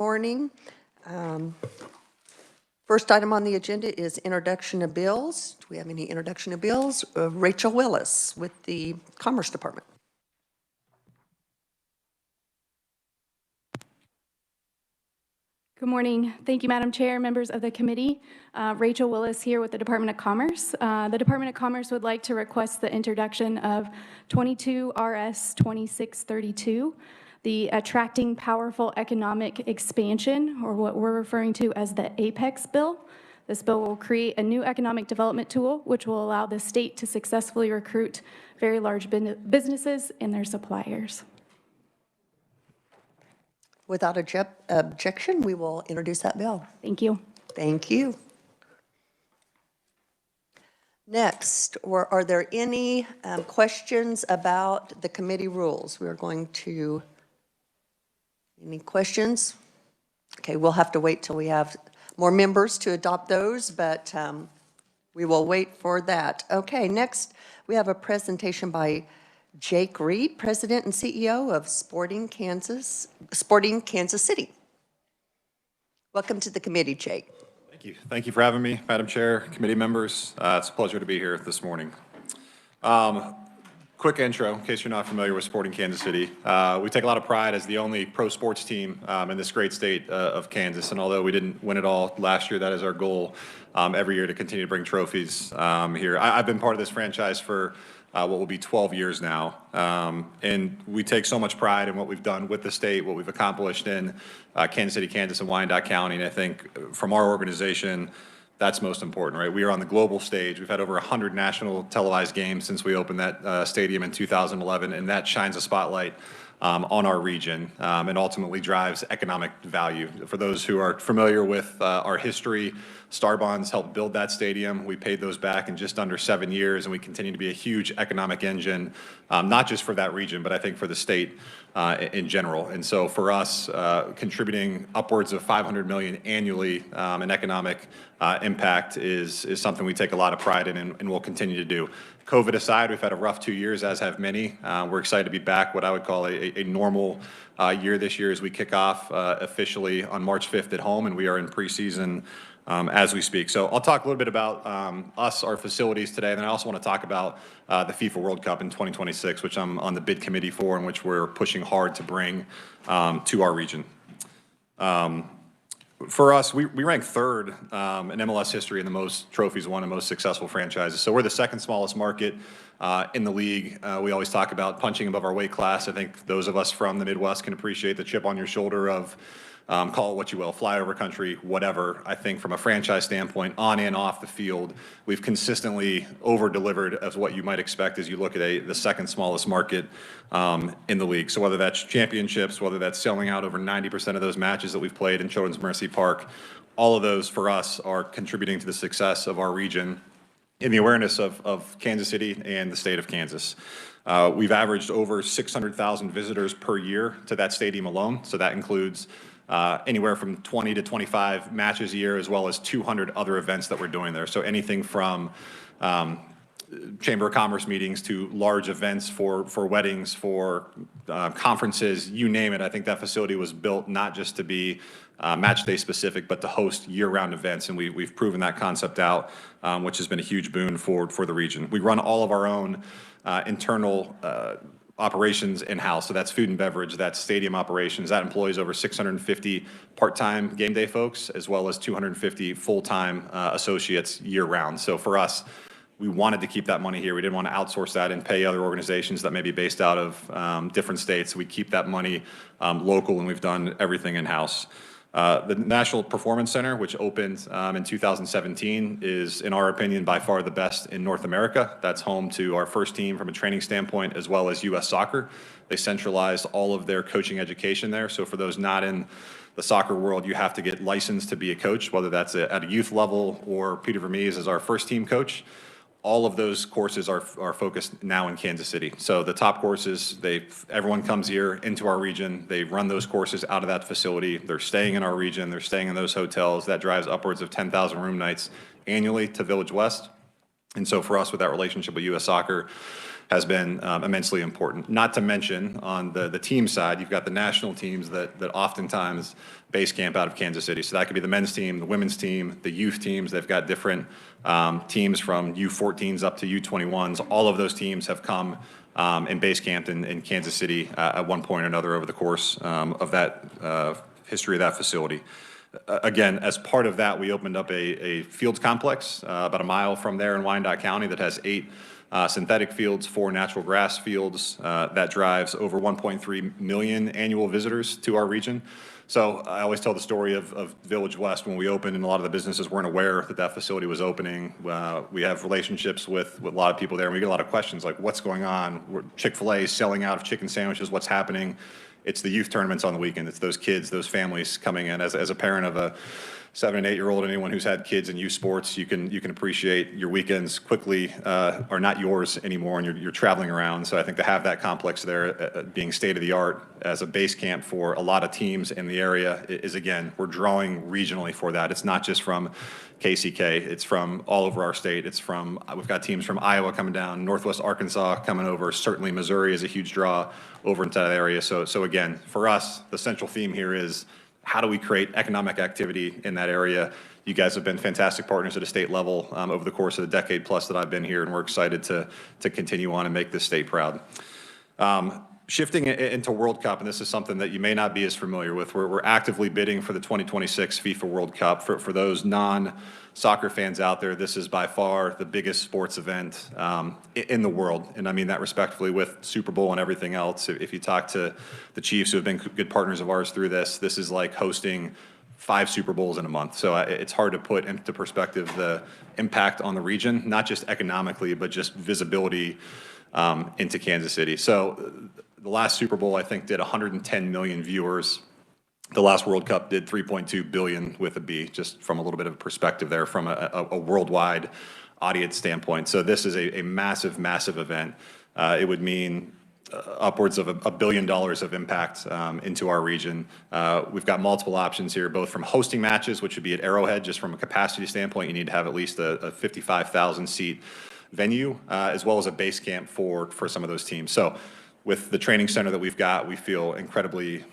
Morning. First item on the agenda is introduction of bills. Do we have any introduction of bills? Rachel Willis with the Commerce Department. Good morning. Thank you, Madam Chair, members of the committee. Rachel Willis here with the Department of Commerce. The Department of Commerce would like to request the introduction of 22 RS 2632, the Attracting Powerful Economic Expansion, or what we're referring to as the APEX bill. This bill will create a new economic development tool, which will allow the state to successfully recruit very large businesses and their suppliers. Without objection, we will introduce that bill. Thank you. Thank you. Next, are there any questions about the committee rules? We're going to, any questions? Okay, we'll have to wait till we have more members to adopt those, but we will wait for that. Okay, next we have a presentation by Jake Reed, President and CEO of Sporting Kansas City. Welcome to the committee, Jake. Thank you. Thank you for having me, Madam Chair, committee members. It's a pleasure to be here this morning. Quick intro, in case you're not familiar with Sporting Kansas City. We take a lot of pride as the only pro sports team in this great state of Kansas. And although we didn't win it all last year, that is our goal every year to continue to bring trophies here. I've been part of this franchise for what will be 12 years now. And we take so much pride in what we've done with the state, what we've accomplished in Kansas City, Kansas, and Wyandotte County. And I think from our organization, that's most important, right? We are on the global stage. We've had over 100 national televised games since we opened that stadium in 2011, and that shines a spotlight on our region and ultimately drives economic value. For those who are familiar with our history, Star Bonds helped build that stadium. We paid those back in just under 7 years, and we continue to be a huge economic engine, not just for that region, but I think for the state in general. And so for us, contributing upwards of $500 million annually in economic impact is something we take a lot of pride in and will continue to do. COVID aside, we've had a rough 2 years, as have many. We're excited to be back, what I would call a normal year this year as we kick off officially on March 5th at home, and we are in preseason as we speak. So I'll talk a little bit about us, our facilities today, and then I also want to talk about the FIFA World Cup in 2026, which I'm on the bid committee for, and which we're pushing hard to bring to our region. For us, we rank third in MLS history in the most trophies won and most successful franchises. So we're the second smallest market in the league. We always talk about punching above our weight class. I think those of us from the Midwest can appreciate the chip on your shoulder of call it what you will, flyover country, whatever. I think from a franchise standpoint, on and off the field, we've consistently over-delivered as what you might expect as you look at the second smallest market in the league. So whether that's championships, whether that's selling out over 90% of those matches that we've played in Children's Mercy Park, all of those for us are contributing to the success of our region in the awareness of Kansas City and the state of Kansas. We've averaged over 600,000 visitors per year to that stadium alone. So that includes anywhere from 20 to 25 matches a year, as well as 200 other events that we're doing there. So anything from Chamber of Commerce meetings to large events for weddings, for conferences, you name it. I think that facility was built not just to be match day specific, but to host year-round events. And we've proven that concept out, which has been a huge boon for the region. We run all of our own internal operations in-house. So that's food and beverage, that's stadium operations. That employs over 650 part-time game day folks, as well as 250 full-time associates year-round. So for us, we wanted to keep that money here. We didn't want to outsource that and pay other organizations that may be based out of different states. We keep that money local, and we've done everything in-house. The National Performance Center, which opened in 2017, is, in our opinion, by far the best in North America. That's home to our first team from a training standpoint, as well as U.S. Soccer. They centralized all of their coaching education there. So for those not in the soccer world, you have to get licensed to be a coach, whether that's at a youth level or Peter Vermees as our first team coach. All of those courses are focused now in Kansas City. So the top courses, everyone comes here into our region. They run those courses out of that facility. They're staying in our region. They're staying in those hotels. That drives upwards of 10,000 room nights annually to Village West. And so for us, with that relationship with U.S. Soccer, has been immensely important. Not to mention, on the team side, you've got the national teams that oftentimes base camp out of Kansas City. So that could be the men's team, the women's team, the youth teams. They've got different teams from U14s up to U21s. All of those teams have come and base camped in Kansas City at one point or another over the course of that history of that facility. Again, as part of that, we opened up a fields complex about a mile from there in Wyandotte County that has 8 synthetic fields, 4 natural grass fields. That drives over 1.3 million annual visitors to our region. So I always tell the story of Village West when we opened, and a lot of the businesses weren't aware that that facility was opening. We have relationships with a lot of people there, and we get a lot of questions like, what's going on? Chick-fil-A is selling out of chicken sandwiches. What's happening? It's the youth tournaments on the weekend. It's those kids, those families coming in. As a parent of a 7- and 8-year-old, anyone who's had kids in youth sports, you can appreciate your weekends quickly are not yours anymore, and you're traveling around. So I think to have that complex there being state of the art as a base camp for a lot of teams in the area is, again, we're drawing regionally for that. It's not just from KCK. It's from all over our state. It's from, we've got teams from Iowa coming down, Northwest Arkansas coming over. Certainly Missouri is a huge draw over into that area. So again, for us, the central theme here is how do we create economic activity in that area? You guys have been fantastic partners at a state level over the course of the decade plus that I've been here, and we're excited to continue on and make this state proud. Shifting into World Cup, and this is something that you may not be as familiar with, we're actively bidding for the 2026 FIFA World Cup. For those non-soccer fans out there, this is by far the biggest sports event in the world, and I mean that respectfully, with Super Bowl and everything else. If you talk to the Chiefs, who have been good partners of ours through this is like hosting 5 Super Bowls in a month. So it's hard to put into perspective the impact on the region, not just economically, but just visibility into Kansas City. So the last Super Bowl, I think, did 110 million viewers. The last World Cup did 3.2 billion with a B, just from a little bit of perspective there from a worldwide audience standpoint. So this is a massive, massive event. It would mean upwards of $1 billion of impact into our region. We've got multiple options here, both from hosting matches, which would be at Arrowhead. Just from a capacity standpoint, you need to have at least a 55,000 seat venue, as well as a base camp for some of those teams. So with the training center that we've got, we feel incredibly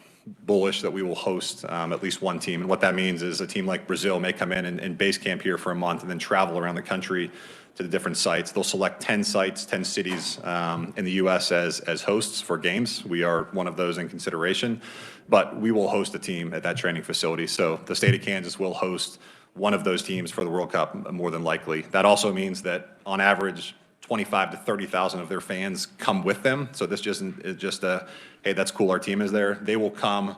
bullish that we will host at least one team. And what that means is a team like Brazil may come in and base camp here for a month and then travel around the country to the different sites. They'll select 10 sites, 10 cities in the U.S. as hosts for games. We are one of those in consideration, but we will host a team at that training facility. So the state of Kansas will host one of those teams for the World Cup, more than likely. That also means that on average, 25 to 30,000 of their fans come with them. So this isn't just a, hey, that's cool, our team is there. They will come,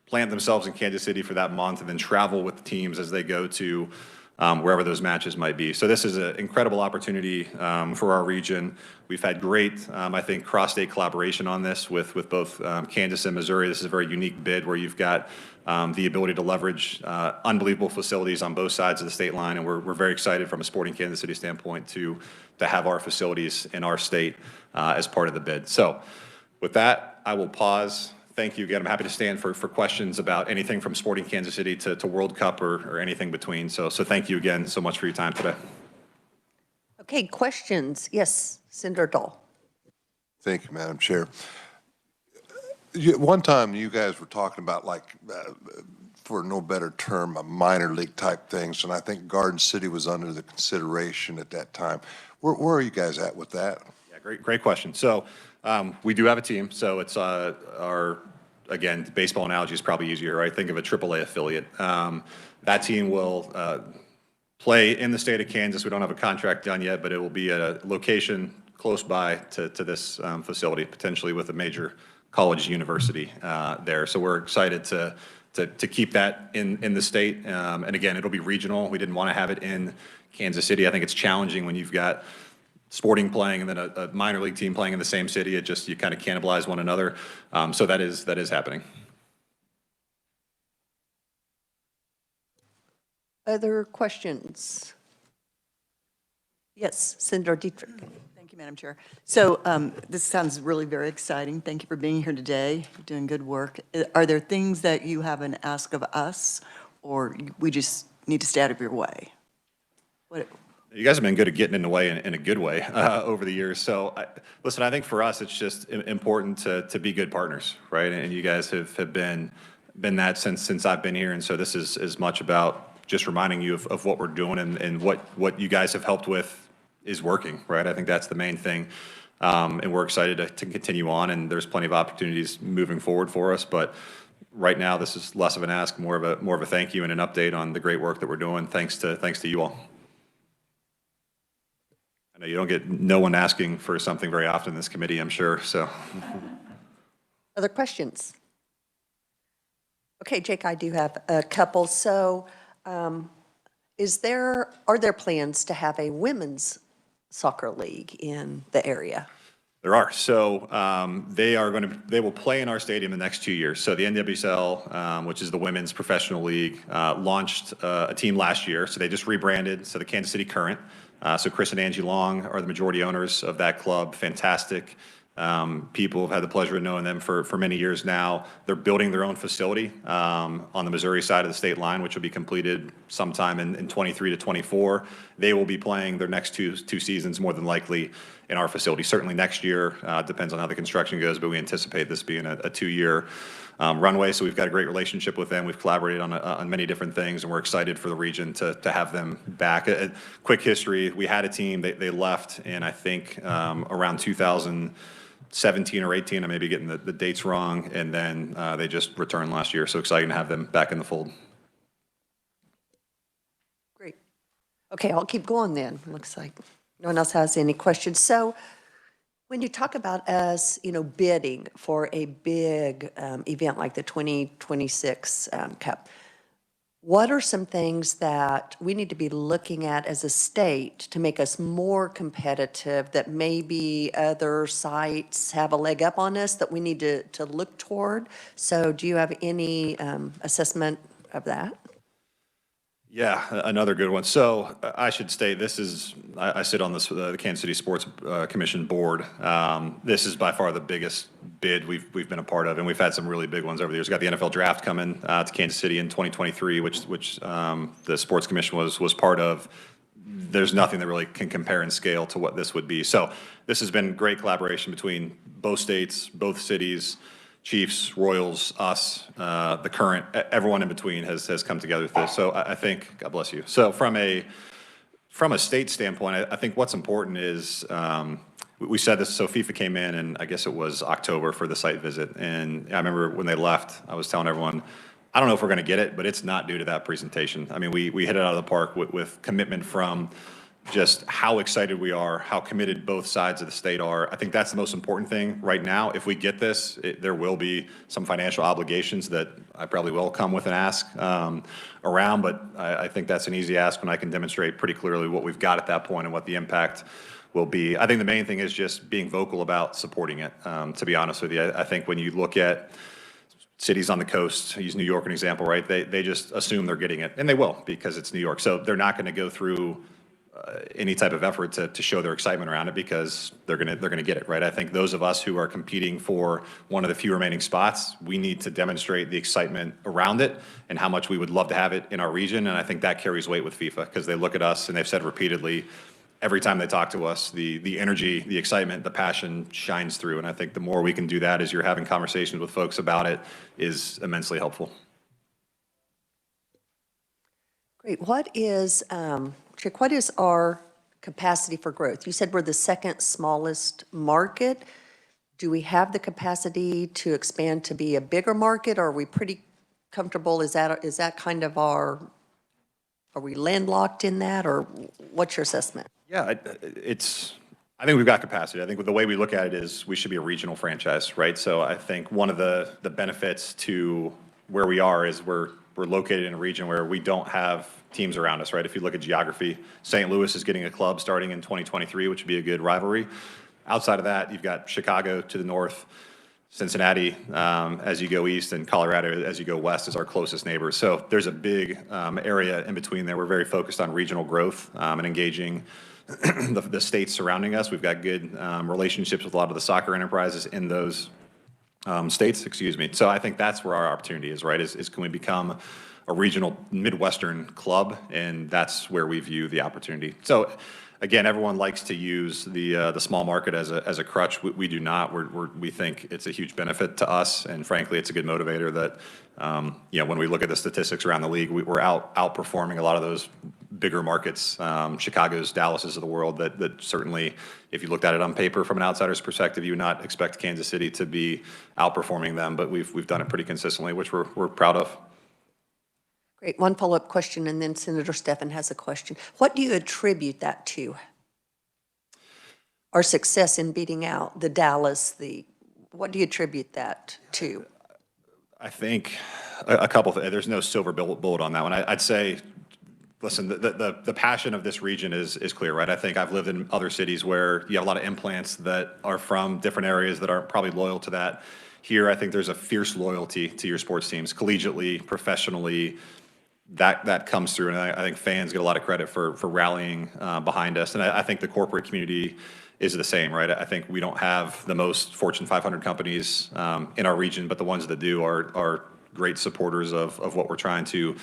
plant themselves in Kansas City for that month, and then travel with the teams as they go to wherever those matches might be. So this is an incredible opportunity for our region. We've had great, I think, cross-state collaboration on this with both Kansas and Missouri. This is a very unique bid where you've got the ability to leverage unbelievable facilities on both sides of the state line, and we're very excited from a Sporting Kansas City standpoint to have our facilities in our state as part of the bid. So with that, I will pause. Thank you again. I'm happy to stand for questions about anything from Sporting Kansas City to World Cup or anything between. So thank you again so much for your time today. Okay, questions? Yes, Senator Dahl. Thank you, Madam Chair. One time you guys were talking about, like, for no better term, a minor league type things, and I think Garden City was under the consideration at that time. Where are you guys at with that? Yeah, great question. So we do have a team. So it's our, again, baseball analogy is probably easier, right? Think of a AAA affiliate. That team will play in the state of Kansas. We don't have a contract done yet, but it will be at a location close by to this facility, potentially with a major college university there. So we're excited to keep that in the state. And again, it'll be regional. We didn't want to have it in Kansas City. I think it's challenging when you've got Sporting playing and then a minor league team playing in the same city. It just, you kind of cannibalize one another. So that is happening. Other questions? Yes, Senator Dietrich. Thank you, Madam Chair. So this sounds really very exciting. Thank you for being here today. You're doing good work. Are there things that you haven't asked of us, or we just need to stay out of your way? What? You guys have been good at getting in the way in a good way over the years. So, listen, I think for us, it's just important to be good partners, right? And you guys have been that since I've been here. And so this is as much about just reminding you of what we're doing and what you guys have helped with is working, right? I think that's the main thing. And we're excited to continue on, and there's plenty of opportunities moving forward for us. But right now, this is less of an ask, more of a thank you and an update on the great work that we're doing. Thanks to you all. I know you don't get no one asking for something very often in this committee, I'm sure, so. Other questions? Okay, Jake, I do have a couple. So are there plans to have a women's soccer league in the area? There are. So they will play in our stadium the next 2 years. So the NWSL, which is the women's professional league, launched a team last year. So they just rebranded. So the Kansas City Current. So Chris and Angie Long are the majority owners of that club. Fantastic people. Have had the pleasure of knowing them for many years now. They're building their own facility on the Missouri side of the state line, which will be completed sometime in 23 to 24. They will be playing their next two seasons more than likely in our facility. Certainly next year, depends on how the construction goes, but we anticipate this being a 2-year runway. So we've got a great relationship with them. We've collaborated on many different things, and we're excited for the region to have them back. A quick history, we had a team, they left in, I think, around 2017 or 18. I may be getting the dates wrong, and then they just returned last year. So exciting to have them back in the fold. Great. Okay, I'll keep going then. Looks like no one else has any questions. So when you talk about us, bidding for a big event like the 2026 Cup, what are some things that we need to be looking at as a state to make us more competitive, that maybe other sites have a leg up on us that we need to look toward? So do you have any assessment of that? Yeah, another good one. So I should state, I sit on the Kansas City Sports Commission board. This is by far the biggest bid we've been a part of, and we've had some really big ones over the years. We've got the NFL draft coming to Kansas City in 2023, which the Sports Commission was part of. There's nothing that really can compare in scale to what this would be. So this has been great collaboration between both states, both cities, Chiefs, Royals, us, the Current, everyone in between has come together with this. So I think, God bless you. So from a state standpoint, I think what's important is, we said this, so FIFA came in, and I guess it was October for the site visit. And I remember when they left, I was telling everyone, I don't know if we're going to get it, but it's not due to that presentation. I mean, we hit it out of the park with commitment from just how excited we are, how committed both sides of the state are. I think that's the most important thing right now. If we get this, there will be some financial obligations that I probably will come with an ask around, but I think that's an easy ask when I can demonstrate pretty clearly what we've got at that point and what the impact will be. I think the main thing is just being vocal about supporting it, to be honest with you. I think when you look at cities on the coast, use New York as an example, right? They just assume they're getting it, and they will because it's New York. So they're not going to go through any type of effort to show their excitement around it because they're gonna get it, right? I think those of us who are competing for one of the few remaining spots, we need to demonstrate the excitement around it and how much we would love to have it in our region. And I think that carries weight with FIFA because they look at us and they've said repeatedly, every time they talk to us, the energy, the excitement, the passion shines through. And I think the more we can do that as you're having conversations with folks about it is immensely helpful. Great. What is our capacity for growth? You said we're the second smallest market. Do we have the capacity to expand to be a bigger market, or are we pretty comfortable? Is that kind of are we landlocked in that, or what's your assessment? Yeah, I think we've got capacity. I think the way we look at it is we should be a regional franchise, right? So I think one of the benefits to where we are is we're located in a region where we don't have teams around us, right? If you look at geography, St. Louis is getting a club starting in 2023, which would be a good rivalry. Outside of that, you've got Chicago to the north, Cincinnati as you go east, and Colorado as you go west is our closest neighbors. So there's a big area in between there. We're very focused on regional growth and engaging the states surrounding us. We've got good relationships with a lot of the soccer enterprises in those states, excuse me. So I think that's where our opportunity is, right? Is can we become a regional Midwestern club, and that's where we view the opportunity. So again, everyone likes to use the small market as a crutch. We do not. We think it's a huge benefit to us, and frankly, it's a good motivator that, when we look at the statistics around the league, we're outperforming a lot of those bigger markets, Chicago's, Dallas's of the world, that certainly, if you looked at it on paper from an outsider's perspective, you would not expect Kansas City to be outperforming them, but we've done it pretty consistently, which we're proud of. Great. One follow-up question, and then Senator Stephan has a question. What do you attribute that to? Our success in beating out the Dallas, what do you attribute that to? I think a couple of, there's no silver bullet on that one. I'd say, listen, the passion of this region is clear, right? I think I've lived in other cities where you have a lot of implants that are from different areas that aren't probably loyal to that. Here, I think there's a fierce loyalty to your sports teams, collegiately, professionally. That comes through, and I think fans get a lot of credit for rallying behind us. And I think the corporate community is the same, right? I think we don't have the most Fortune 500 companies in our region, but the ones that do are great supporters of what we're trying to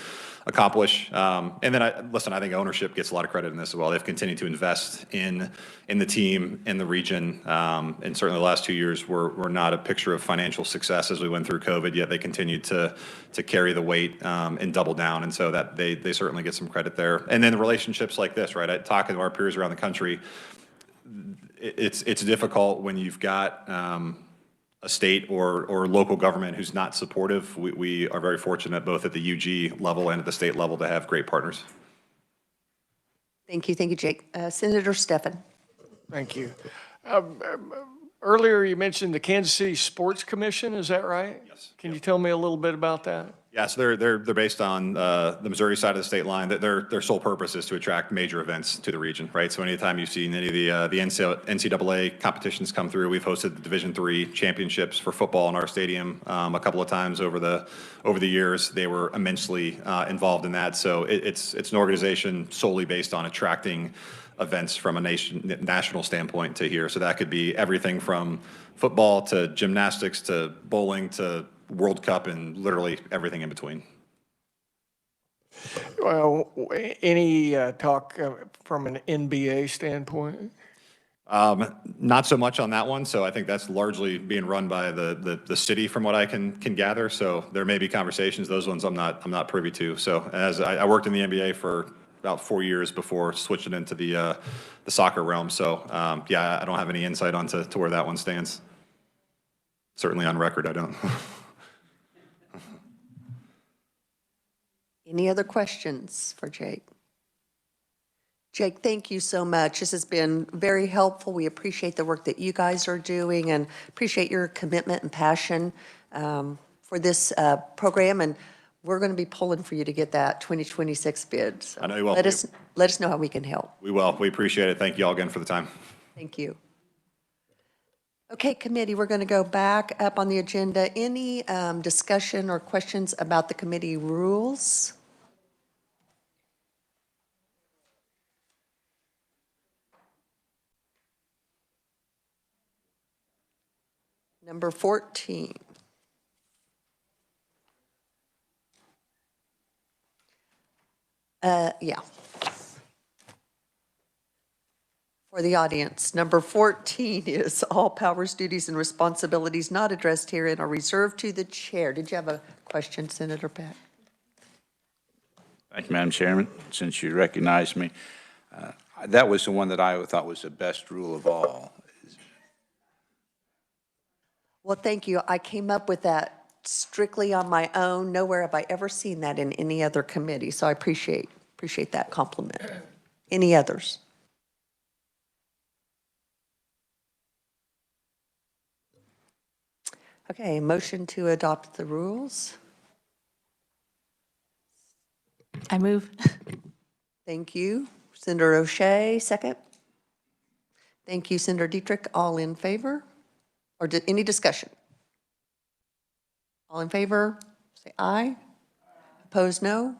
accomplish. And then, listen, I think ownership gets a lot of credit in this as well. They've continued to invest in the team, in the region, and certainly the last 2 years were not a picture of financial success as we went through COVID, yet they continued to carry the weight and double down, and so that they certainly get some credit there. And then the relationships like this, right? Talking to our peers around the country, it's difficult when you've got a state or local government who's not supportive. We are very fortunate both at the UG level and at the state level to have great partners. Thank you, Jake. Senator Stephan. Thank you. Earlier, you mentioned the Kansas City Sports Commission, is that right? Yes. Can you tell me a little bit about that? Yeah, so they're based on the Missouri side of the state line. Their sole purpose is to attract major events to the region, right? So anytime you've seen any of the NCAA competitions come through, we've hosted the Division III championships for football in our stadium a couple of times over the years. They were immensely involved in that. So it's an organization solely based on attracting events from a national standpoint to here. So that could be everything from football to gymnastics to bowling to World Cup and literally everything in between. Well, any talk from an NBA standpoint? Not so much on that one. So I think that's largely being run by the city, from what I can gather. So there may be conversations. Those ones I'm not privy to. So as I worked in the NBA for about 4 years before switching into the soccer realm. So yeah, I don't have any insight onto where that one stands. Certainly on record, I don't. Any other questions for Jake? Jake, thank you so much. This has been very helpful. We appreciate the work that you guys are doing and appreciate your commitment and passion for this program. And we're going to be pulling for you to get that 2026 bid. So I know you will. Let us know how we can help. We will. We appreciate it. Thank you all again for the time. Thank you. Okay, committee, we're going to go back up on the agenda. Any discussion or questions about the committee rules? Number 14. Yeah. For the audience, number 14 is all powers, duties, and responsibilities not addressed herein are reserved to the chair. Did you have a question, Senator Peck? Thank you, Madam Chairman. Since you recognized me, that was the one that I thought was the best rule of all. Well, thank you. I came up with that strictly on my own. Nowhere have I ever seen that in any other committee, so I appreciate that compliment. Any others? Okay, motion to adopt the rules. I move. Thank you. Senator O'Shea, second. Thank you, Senator Dietrich. All in favor? Or any discussion? All in favor, say aye. Opposed, no?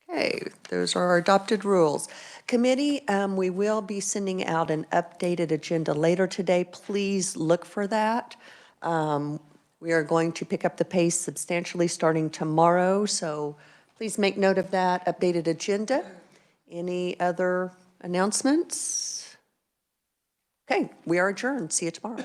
Okay, those are our adopted rules. Committee, we will be sending out an updated agenda later today. Please look for that. We are going to pick up the pace substantially starting tomorrow, so please make note of that updated agenda. Any other announcements? Okay, we are adjourned. See you tomorrow.